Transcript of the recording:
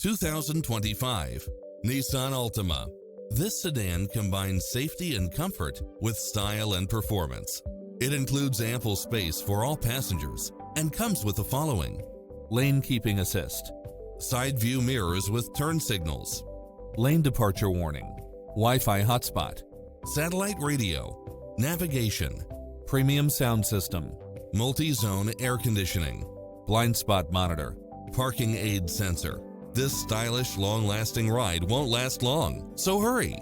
2025 Nissan Altima. This sedan combines safety and comfort with style and performance. It includes ample space for all passengers and comes with the following: lane keeping assist, side view mirrors with turn signals, lane departure warning, Wi-Fi hotspot, satellite radio, navigation, premium sound system, multi-zone air conditioning, blind spot monitor, parking aid sensor. This stylish, long-lasting ride won't last long, so hurry!